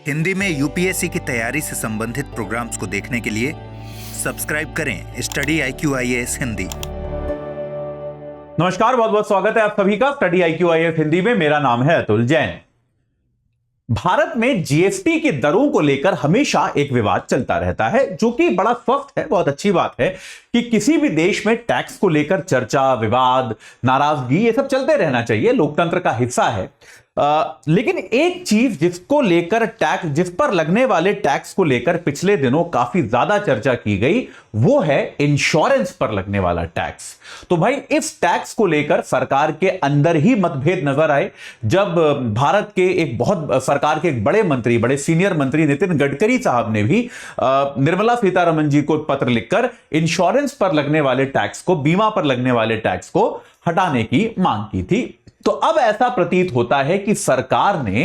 हिंदी में यूपीएससी की तैयारी से संबंधित प्रोग्राम्स को देखने के लिए सब्सक्राइब करें स्टडी IQIAS हिंदी। नमस्कार, बहुत बहुत स्वागत है आप सभी का स्टडी IQIAS हिंदी में। मेरा नाम है अतुल जैन। भारत में जीएसटी की दरों को लेकर हमेशा एक विवाद चलता रहता है, जो कि बड़ा स्वस्थ है। बहुत अच्छी बात है कि किसी भी देश में टैक्स को लेकर चर्चा, विवाद, नाराजगी, ये सब चलते रहना चाहिए, लोकतंत्र का हिस्सा है। लेकिन एक चीज जिसको लेकर टैक्स, जिस पर लगने वाले टैक्स को लेकर पिछले दिनों काफी ज्यादा चर्चा की गई, वो है इंश्योरेंस पर लगने वाला टैक्स। तो भाई इस टैक्स को लेकर सरकार के अंदर ही मतभेद नजर आए, जब भारत के सरकार के एक बड़े मंत्री, बड़े सीनियर मंत्री नितिन गडकरी साहब ने भी निर्मला सीतारमण जी को पत्र लिखकर इंश्योरेंस पर लगने वाले टैक्स को, बीमा पर लगने वाले टैक्स को हटाने की मांग की थी। तो अब ऐसा प्रतीत होता है कि सरकार ने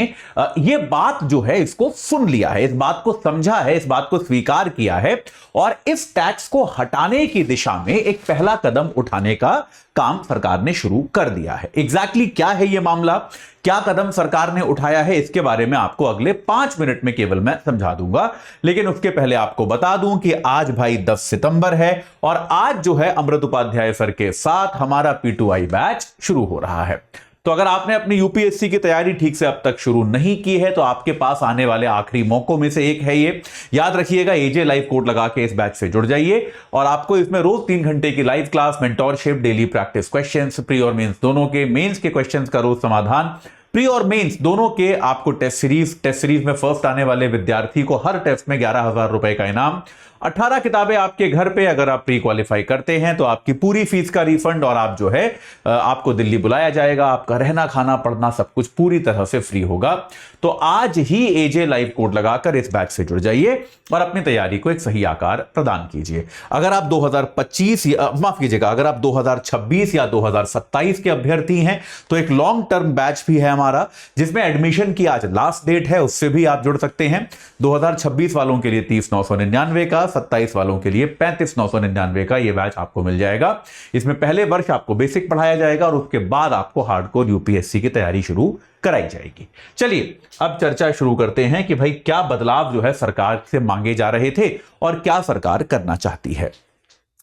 यह बात जो है इसको सुन लिया है, इस बात को समझा है, इस बात को स्वीकार किया है और इस टैक्स को हटाने की दिशा में एक पहला कदम उठाने का काम सरकार ने शुरू कर दिया है। एग्जैक्टली क्या है यह मामला, क्या कदम सरकार ने उठाया है, इसके बारे में आपको अगले 5 मिनट में केवल मैं समझा दूंगा। लेकिन उसके पहले आपको बता दूं कि आज भाई 10 सितंबर है और आज जो है अमृत उपाध्याय सर के साथ हमारा P2I बैच शुरू हो रहा है। तो अगर आपने अपनी यूपीएससी की तैयारी ठीक से अब तक शुरू नहीं की है तो आपके पास आने वाले आखिरी मौकों में से एक है ये। याद रखिएगा, एजे लाइव कोड लगा के इस बैच से जुड़ जाइए और आपको इसमें रोज 3 घंटे की live class, mentorship, daily practice questions, pre और मेंस दोनों के, मेंस के क्वेश्चंस का रोज समाधान, प्री और मेंस दोनों के आपको टेस्ट सीरीज में फर्स्ट आने वाले विद्यार्थी को हर टेस्ट में 11,000 रुपए का इनाम, 18 किताबें आपके घर पे। अगर आप प्री क्वालिफाई करते हैं तो आपकी पूरी फीस का रिफंड और आप जो है आपको दिल्ली बुलाया जाएगा, आपका रहना खाना पढ़ना सब कुछ पूरी तरह से फ्री होगा। तो आज ही एजे लाइव कोड लगाकर इस बैच से जुड़ जाइए और अपनी तैयारी को एक सही आकार प्रदान कीजिए। अगर आप 2025 माफ कीजिएगा, अगर आप 2026 या 2027 के अभ्यर्थी हैं तो एक लॉन्ग टर्म बैच भी है हमारा, जिसमें एडमिशन की आज लास्ट डेट है, उससे भी आप जुड़ सकते हैं। 2026 वालों के लिए 30,999 का, 27 वालों के लिए 35,999 का यह बैच आपको मिल जाएगा। इसमें पहले वर्ष आपको बेसिक पढ़ाया जाएगा और उसके बाद आपको हार्डकोर यूपीएससी की तैयारी शुरू कराई जाएगी। चलिए अब चर्चा शुरू करते हैं कि भाई क्या बदलाव जो है सरकार से मांगे जा रहे थे और क्या सरकार करना चाहती है।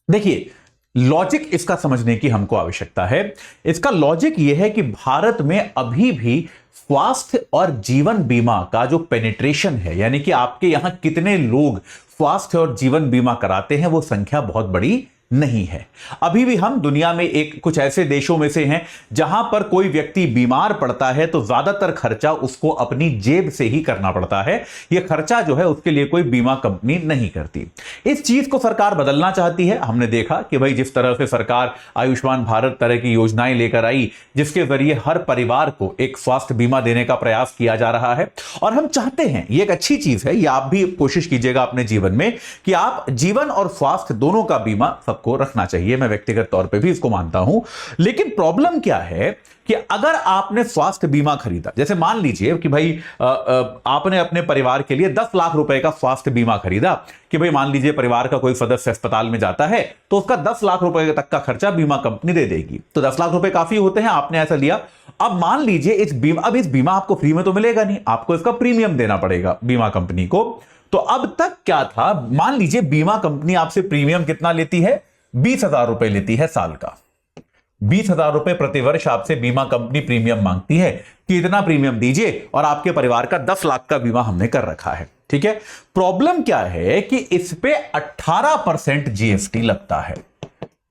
देखिए, लॉजिक इसका समझने की हमको आवश्यकता है। इसका लॉजिक यह है कि भारत में अभी भी स्वास्थ्य और जीवन बीमा का जो पेनिट्रेशन है, यानी कि आपके यहां कितने लोग स्वास्थ्य और जीवन बीमा कराते हैं, वो संख्या बहुत बड़ी नहीं है। अभी भी हम दुनिया में कुछ ऐसे देशों में से हैं जहां पर कोई व्यक्ति बीमार पड़ता है तो ज्यादातर खर्चा उसको अपनी जेब से ही करना पड़ता है। यह खर्चा जो है उसके लिए कोई बीमा कंपनी नहीं करती। इस चीज को सरकार बदलना चाहती है। हमने देखा कि भाई जिस तरह से सरकार आयुष्मान भारत तरह की योजनाएं लेकर आई, जिसके जरिए हर परिवार को एक स्वास्थ्य बीमा देने का प्रयास किया जा रहा है और हम चाहते हैं, ये एक अच्छी चीज है, ये आप भी कोशिश कीजिएगा अपने जीवन में कि आप जीवन और स्वास्थ्य दोनों का बीमा को रखना चाहिए। मैं व्यक्तिगत तौर पे भी इसको मानता हूं। लेकिन प्रॉब्लम क्या है कि अगर आपने स्वास्थ्य बीमा खरीदा, जैसे मान लीजिए कि भाई आपने अपने परिवार के लिए 10 लाख रुपए का स्वास्थ्य बीमा खरीदा, कि भाई मान लीजिए परिवार का कोई सदस्य अस्पताल में जाता है तो उसका 10 लाख रुपए तक का खर्चा बीमा कंपनी दे देगी। तो 10 लाख रुपए काफी होते हैं, आपने ऐसा लिया। अब मान लीजिए इस बीमा आपको फ्री में तो मिलेगा नहीं, आपको इसका प्रीमियम देना पड़ेगा बीमा कंपनी को। तो अब तक क्या था, मान लीजिए बीमा कंपनी आपसे प्रीमियम कितना लेती है, 20,000 रुपए लेती है साल का। 20,000 रुपए प्रतिवर्ष आपसे बीमा कंपनी प्रीमियम मांगती है कि इतना प्रीमियम दीजिए और आपके परिवार का 10 लाख का बीमा हमने कर रखा है। ठीक है। प्रॉब्लम क्या है कि इस पे 18% जीएसटी लगता है।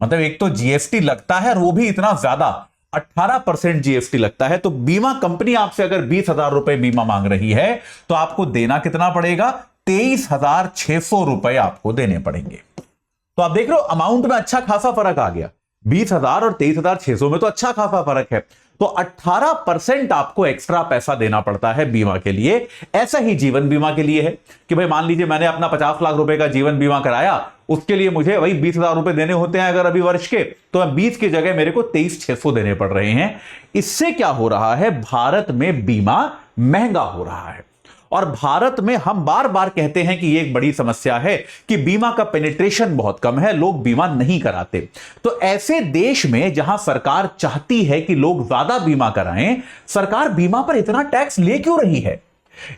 मतलब एक तो जीएसटी लगता है और वो भी इतना ज्यादा, 18% जीएसटी लगता है। तो बीमा कंपनी आपसे अगर 20,000 रुपए बीमा मांग रही है तो आपको देना कितना पड़ेगा, 23,600 रुपए आपको देने पड़ेंगे। तो आप देख रहे हो अमाउंट में अच्छा खासा फर्क आ गया। 20,000 और 23,600 में तो अच्छा खासा फर्क है। तो 18% आपको एक्स्ट्रा पैसा देना पड़ता है बीमा के लिए। ऐसा ही जीवन बीमा के लिए है कि भाई मान लीजिए मैंने अपना 50 लाख रुपए का जीवन बीमा कराया, उसके लिए मुझे वही 20,000 रुपए देने होते हैं अगर अभी वर्ष के, तो 20 की जगह मेरे को 23,600 देने पड़ रहे हैं। इससे क्या हो रहा है, भारत में बीमा महंगा हो रहा है। और भारत में हम बार बार कहते हैं कि यह एक बड़ी समस्या है कि बीमा का पेनिट्रेशन बहुत कम है, लोग बीमा नहीं कराते। तो ऐसे देश में जहां सरकार चाहती है कि लोग ज्यादा बीमा कराएं, सरकार बीमा पर इतना टैक्स ले क्यों रही है?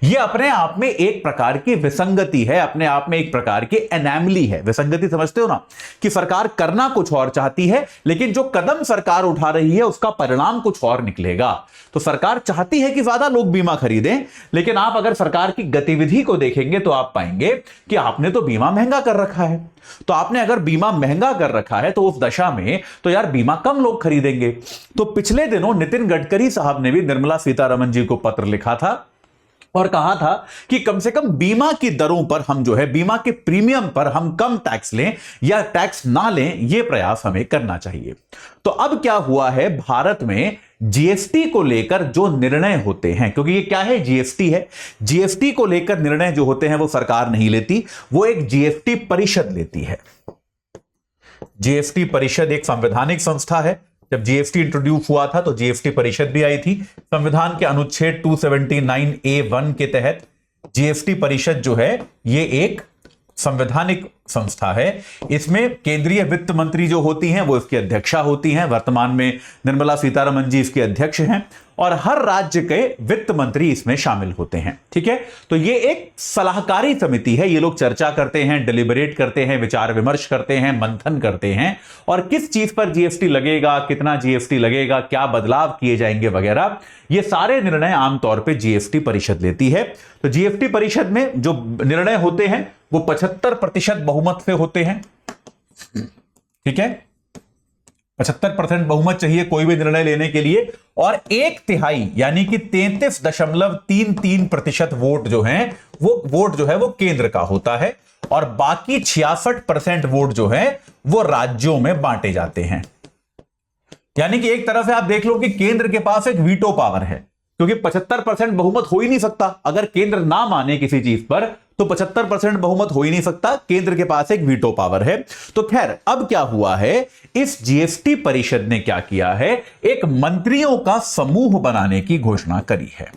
यह अपने आप में एक प्रकार की विसंगति है, अपने आप में एक प्रकार की एनैमली है। विसंगति समझते हो ना, कि सरकार करना कुछ और चाहती है लेकिन जो कदम सरकार उठा रही है उसका परिणाम कुछ और निकलेगा। तो सरकार चाहती है कि ज्यादा लोग बीमा खरीदें, लेकिन आप अगर सरकार की गतिविधि को देखेंगे तो आप पाएंगे कि आपने तो बीमा महंगा कर रखा है। तो आपने अगर बीमा महंगा कर रखा है तो उस दशा में तो यार बीमा कम लोग खरीदेंगे। तो पिछले दिनों नितिन गडकरी साहब ने भी निर्मला सीतारमण जी को पत्र लिखा था और कहा था कि कम से कम बीमा की दरों पर हम जो है, बीमा के प्रीमियम पर हम कम टैक्स लें या टैक्स ना लें, यह प्रयास हमें करना चाहिए। तो अब क्या हुआ है, भारत में जीएसटी को लेकर जो निर्णय होते हैं, क्योंकि ये क्या है, जीएसटी है, जीएसटी को लेकर निर्णय जो होते हैं वो सरकार नहीं लेती, वो एक जीएसटी परिषद लेती है। जीएसटी परिषद एक संवैधानिक संस्था है। जब जीएसटी इंट्रोड्यूस हुआ था तो जीएसटी परिषद भी आई थी। संविधान के अनुच्छेद 279A1 के तहत जीएसटी परिषद जो है ये एक संवैधानिक संस्था है। इसमें केंद्रीय वित्त मंत्री जो होती हैं वो इसकी अध्यक्षा होती हैं। वर्तमान में निर्मला सीतारमण जी इसके अध्यक्ष हैं और हर राज्य के वित्त मंत्री इसमें शामिल होते हैं। ठीक है, तो ये एक सलाहकारी समिति है। ये लोग चर्चा करते हैं, डिलिबरेट करते हैं, विचार विमर्श करते हैं, मंथन करते हैं और किस चीज पर जीएसटी लगेगा, कितना जीएसटी लगेगा, क्या बदलाव किए जाएंगे वगैरह, ये सारे निर्णय आमतौर पर जीएसटी परिषद लेती है। तो जीएसटी परिषद में जो निर्णय होते हैं वो 75% बहुमत से होते हैं। ठीक है, 75% बहुमत चाहिए कोई भी निर्णय लेने के लिए और 1/3 यानी कि 33.33% वोट जो है वो केंद्र का होता है और बाकी 66% वोट जो है वो राज्यों में बांटे जाते हैं। यानी कि एक तरह से आप देख लो कि केंद्र के पास एक वीटो पावर है, क्योंकि 75% बहुमत हो ही नहीं सकता। अगर केंद्र ना माने किसी चीज पर तो 75% बहुमत हो ही नहीं सकता, केंद्र के पास एक वीटो पावर है। तो खैर अब क्या हुआ है, इस जीएसटी परिषद ने क्या किया है, एक मंत्रियों का समूह बनाने की घोषणा करी है।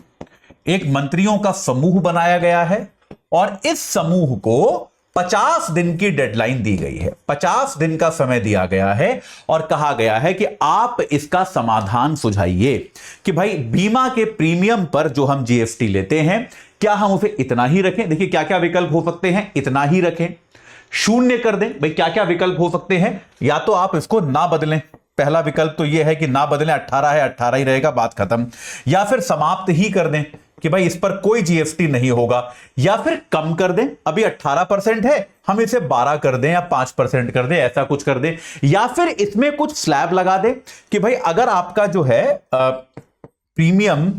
एक मंत्रियों का समूह बनाया गया है और इस समूह को 50 दिन की डेडलाइन दी गई है। 50 दिन का समय दिया गया है और कहा गया है कि आप इसका समाधान सुझाइए कि भाई बीमा के प्रीमियम पर जो हम जीएसटी लेते हैं क्या हम उसे इतना ही रखें। देखिए क्या क्या विकल्प हो सकते हैं, इतना ही रखें, शून्य कर दें। भाई क्या क्या विकल्प हो सकते हैं, या तो आप इसको ना बदलें, पहला विकल्प तो यह है कि ना बदलें, 18 है 18 ही रहेगा, बात खत्म, या फिर समाप्त ही कर दें कि भाई इस पर कोई जीएसटी नहीं होगा, या फिर कम कर दें, अभी 18% है हम इसे 12 कर दें या 5% कर दें, ऐसा कुछ कर दें, या फिर इसमें कुछ स्लैब लगा दें कि भाई अगर आपका जो है प्रीमियम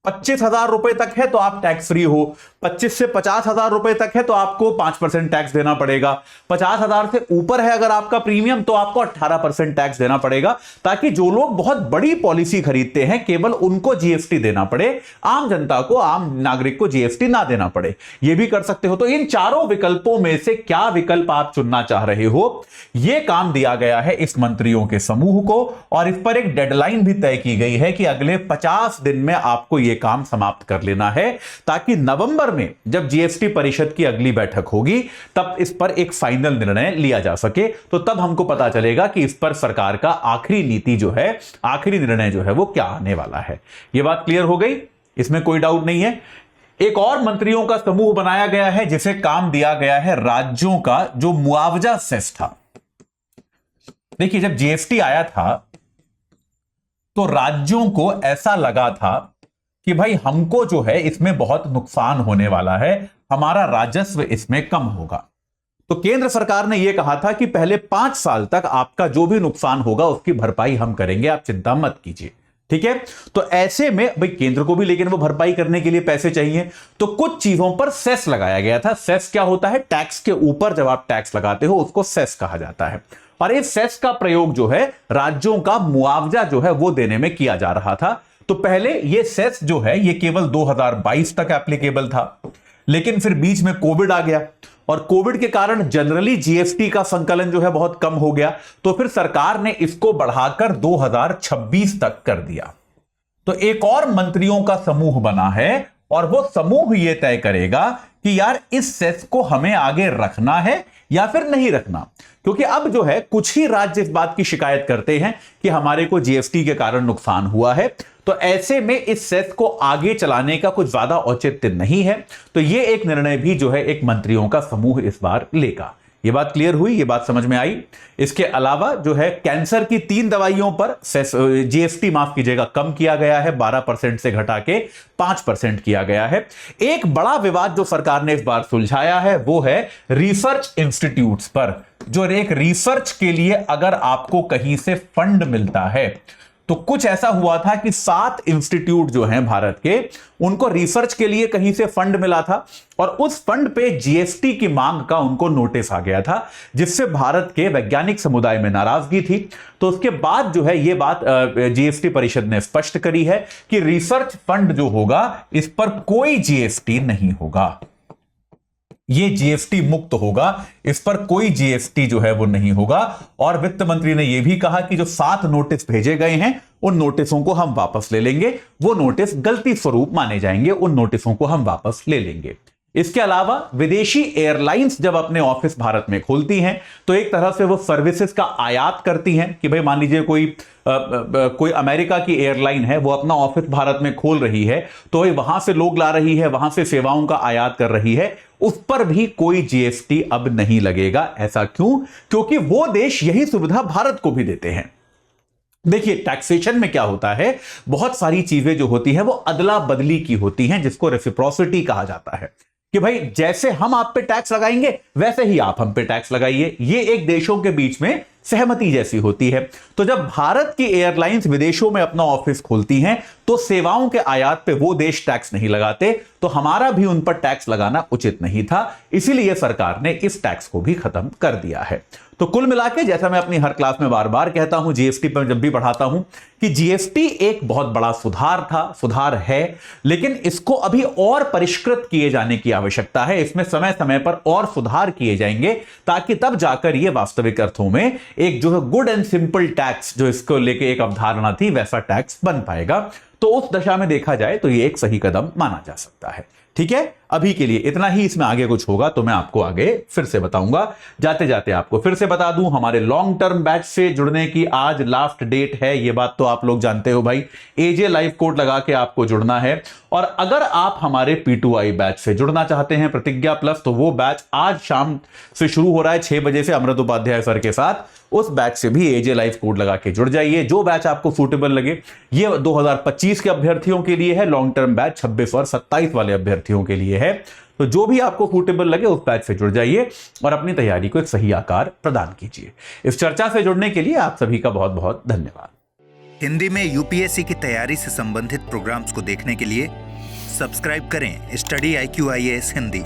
25,000 रुपए तक है तो आप टैक्स फ्री हो, 25 से 50,000 रुपए तक है तो आपको 5% टैक्स देना पड़ेगा, 50,000 से ऊपर है अगर आपका प्रीमियम तो आपको 18% टैक्स देना पड़ेगा, ताकि जो लोग बहुत बड़ी पॉलिसी खरीदते हैं केवल उनको जीएसटी देना पड़े, आम जनता को, आम नागरिक को जीएसटी ना देना पड़े। यह भी कर सकते हो। तो इन चारों विकल्पों में से क्या विकल्प आप चुनना चाह रहे हो, यह काम दिया गया है इस मंत्रियों के समूह को और इस पर एक डेडलाइन भी तय की गई है कि अगले 50 दिन में आपको यह काम समाप्त कर लेना है, ताकि नवंबर में जब जीएसटी परिषद की अगली बैठक होगी तब इस पर एक फाइनल निर्णय लिया जा सके। तो तब हमको पता चलेगा कि इस पर सरकार का आखिरी नीति जो है, आखिरी निर्णय जो है वो क्या आने वाला है। यह बात क्लियर हो गई, इसमें कोई डाउट नहीं है। एक और मंत्रियों का समूह बनाया गया है जिसे काम दिया गया है राज्यों का जो मुआवजा सेस था। देखिए जब जीएसटी आया था तो राज्यों को ऐसा लगा था कि भाई हमको जो है इसमें बहुत नुकसान होने वाला है, हमारा राजस्व इसमें कम होगा। तो केंद्र सरकार ने यह कहा था कि पहले 5 साल तक आपका जो भी नुकसान होगा उसकी भरपाई हम करेंगे, आप चिंता मत कीजिए। ठीक है, तो ऐसे में भाई केंद्र को भी लेकिन वो भरपाई करने के लिए पैसे चाहिए, तो कुछ चीजों पर सेस लगाया गया था। सेस क्या होता है, टैक्स के ऊपर जब आप टैक्स लगाते हो उसको सेस कहा जाता है। और इस सेस का प्रयोग जो है राज्यों का मुआवजा जो है वो देने में किया जा रहा था। तो पहले ये सेस जो है ये केवल 2022 तक एप्लीकेबल था, लेकिन फिर बीच में कोविड आ गया और कोविड के कारण जनरली जीएसटी का संकलन जो है बहुत कम हो गया, तो फिर सरकार ने इसको बढ़ाकर 2026 तक कर दिया। तो एक और मंत्रियों का समूह बना है और वो समूह यह तय करेगा कि यार इस सेस को हमें आगे रखना है या फिर नहीं रखना। क्योंकि अब जो है कुछ ही राज्य इस बात की शिकायत करते हैं कि हमारे को जीएसटी के कारण नुकसान हुआ है, तो ऐसे में इस सेस को आगे चलाने का कुछ ज्यादा औचित्य नहीं है। तो यह एक निर्णय भी जो है एक मंत्रियों का समूह इस बार लेगा। ये बात क्लियर हुई, ये बात समझ में आई। इसके अलावा जो है कैंसर की 3 दवाइयों पर जीएसटी माफ कीजिएगा कम किया गया है, 12% से घटा के 5% किया गया है। एक बड़ा विवाद जो सरकार ने इस बार सुलझाया है वो है रिसर्च इंस्टीट्यूट्स पर। जो एक रिसर्च के लिए अगर आपको कहीं से फंड मिलता है, तो कुछ ऐसा हुआ था कि 7 इंस्टीट्यूट जो हैं भारत के, उनको रिसर्च के लिए कहीं से फंड मिला था और उस फंड पे जीएसटी की मांग का उनको नोटिस आ गया था, जिससे भारत के वैज्ञानिक समुदाय में नाराजगी थी। तो उसके बाद जो है ये बात जीएसटी परिषद ने स्पष्ट करी है कि रिसर्च फंड जो होगा इस पर कोई जीएसटी नहीं होगा, ये जीएसटी मुक्त होगा, इस पर कोई जीएसटी जो है वो नहीं होगा। और वित्त मंत्री ने यह भी कहा कि जो 7 नोटिस भेजे गए हैं उन नोटिसों को हम वापस ले लेंगे, वो नोटिस गलती स्वरूप माने जाएंगे, उन नोटिसों को हम वापस ले लेंगे। इसके अलावा विदेशी एयरलाइंस जब अपने ऑफिस भारत में खोलती हैं तो एक तरह से वो सर्विसेज का आयात करती हैं कि भाई मान लीजिए कोई अमेरिका की एयरलाइन है, वो अपना ऑफिस भारत में खोल रही है, तो वहां से लोग ला रही है, वहां से सेवाओं का आयात कर रही है, उस पर भी कोई जीएसटी अब नहीं लगेगा। ऐसा क्यों? क्योंकि वो देश यही सुविधा भारत को भी देते हैं। देखिए टैक्सेशन में क्या होता है, बहुत सारी चीजें जो होती हैं वो अदला बदली की होती हैं, जिसको रेसिप्रोसिटी कहा जाता है कि भाई जैसे हम आप पे टैक्स लगाएंगे वैसे ही आप हम पे टैक्स लगाइए। ये एक देशों के बीच में सहमति जैसी होती है। तो जब भारत की एयरलाइंस विदेशों में अपना ऑफिस खोलती हैं तो सेवाओं के आयात पे वो देश टैक्स नहीं लगाते, तो हमारा भी उन पर टैक्स लगाना उचित नहीं था। इसीलिए सरकार ने इस टैक्स को भी खत्म कर दिया है। तो कुल मिला के जैसा मैं अपनी हर क्लास में बार बार कहता हूं, जीएसटी पर जब भी पढ़ाता हूं कि जीएसटी एक बहुत बड़ा सुधार था, सुधार है, लेकिन इसको अभी और परिष्कृत किए जाने की आवश्यकता है। इसमें समय समय पर और सुधार किए जाएंगे ताकि तब जाकर यह वास्तविक अर्थों में एक जो है गुड एंड सिंपल टैक्स, जो इसको लेके एक अवधारणा थी, वैसा टैक्स बन पाएगा। तो उस दशा में देखा जाए तो यह एक सही कदम माना जा सकता है। ठीक है, अभी के लिए इतना ही। इसमें आगे कुछ होगा तो मैं आपको आगे फिर से बताऊंगा। जाते जाते आपको फिर से बता दूं, हमारे लॉन्ग टर्म बैच से जुड़ने की आज लास्ट डेट है, ये बात तो आप लोग जानते हो भाई। एजे लाइव कोड लगा के आपको जुड़ना है। और अगर आप हमारे P2I बैच से जुड़ना चाहते हैं, प्रतिज्ञा प्लस, तो वो बैच आज शाम से शुरू हो रहा है 6 बजे से अमृत उपाध्याय सर के साथ। उस बैच से भी एजे लाइव कोड लगा के जुड़ जाइए, जो बैच आपको सूटेबल लगे। ये 2025 के अभ्यर्थियों के लिए है, लॉन्ग टर्म बैच 26 और 27 वाले अभ्यर्थियों के लिए है। तो जो भी आपको सूटेबल लगे उस बैच से जुड़ जाइए और अपनी तैयारी को एक सही आकार प्रदान कीजिए। इस चर्चा से जुड़ने के लिए आप सभी का बहुत बहुत धन्यवाद। हिंदी में यूपीएससी की तैयारी से संबंधित प्रोग्राम्स को देखने के लिए सब्सक्राइब करें स्टडी IQ IAS हिंदी।